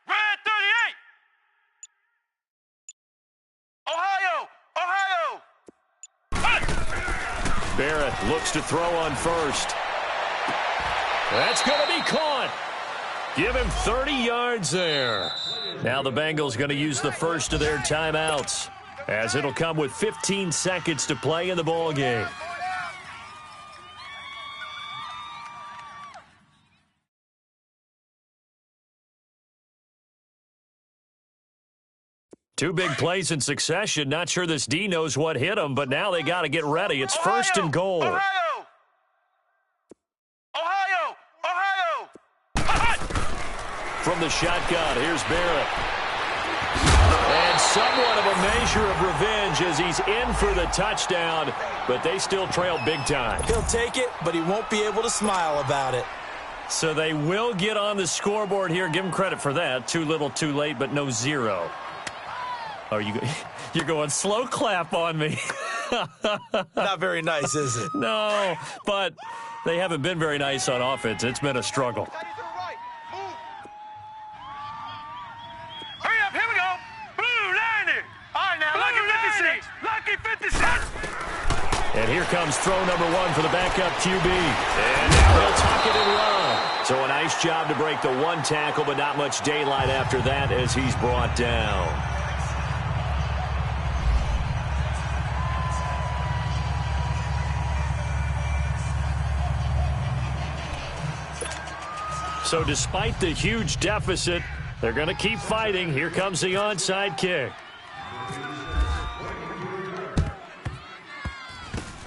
Red 38. Ohio, Ohio. Barrett looks to throw on first. That's going to be caught. Give him 30 yards there. Now the Bengals going to use the first of their timeouts, as it'll come with 15 seconds to play in the ball game. Two big plays in succession. Not sure this D knows what hit him, but now they got to get ready. It's Ohio, 1st and goal. Ohio. Ohio, Ohio. From the shotgun, here's Barrett. And somewhat of a measure of revenge as he's in for the touchdown, but they still trail big time. He'll take it, but he won't be able to smile about it. So they will get on the scoreboard here. Give him credit for that. Too little, too late, but no 0. Oh, you're going slow clap on me. Not very nice, is it? No, but they haven't been very nice on offense. It's been a struggle. Hurry up, here we go. Blue 90. All right, now, Lucky 56. Lucky 56. And here comes throw number 1 for the backup QB. And now he'll tuck it and run. So a nice job to break the 1 tackle, but not much daylight after that as he's brought down. So despite the huge deficit, they're going to keep fighting. Here comes the onside kick.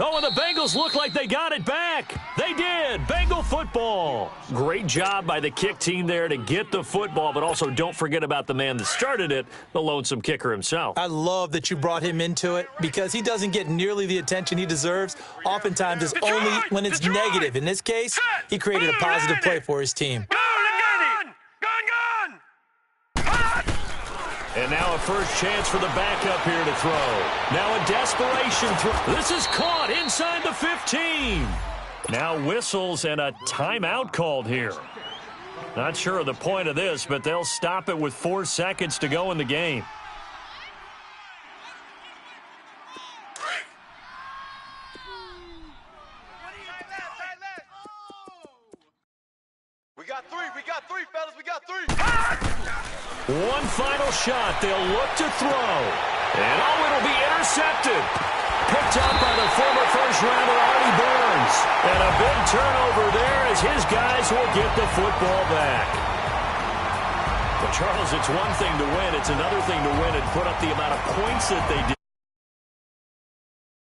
Oh, and the Bengals look like they got it back. They did. Bengal football. Great job by the kick team there to get the football, but also don't forget about the man that started it, the lonesome kicker himself. I love that you brought him into it because he doesn't get nearly the attention he deserves. Oftentimes, it's only when it's negative. In this case, he created a positive play for his team. And now a first chance for the backup here to throw. Now a desperation throw. This is caught inside the 15. Now whistles and a timeout called here. Not sure of the point of this, but they'll stop it with 4 seconds to go in the game. We got three, fellas. We got three. One final shot. They'll look to throw. And it'll be intercepted. Picked up by the former first-rounder Artie Burns. And a big turnover there as his guys will get the football back. But, Charles, it's one thing to win. It's another thing to win and put up the amount of points that they did.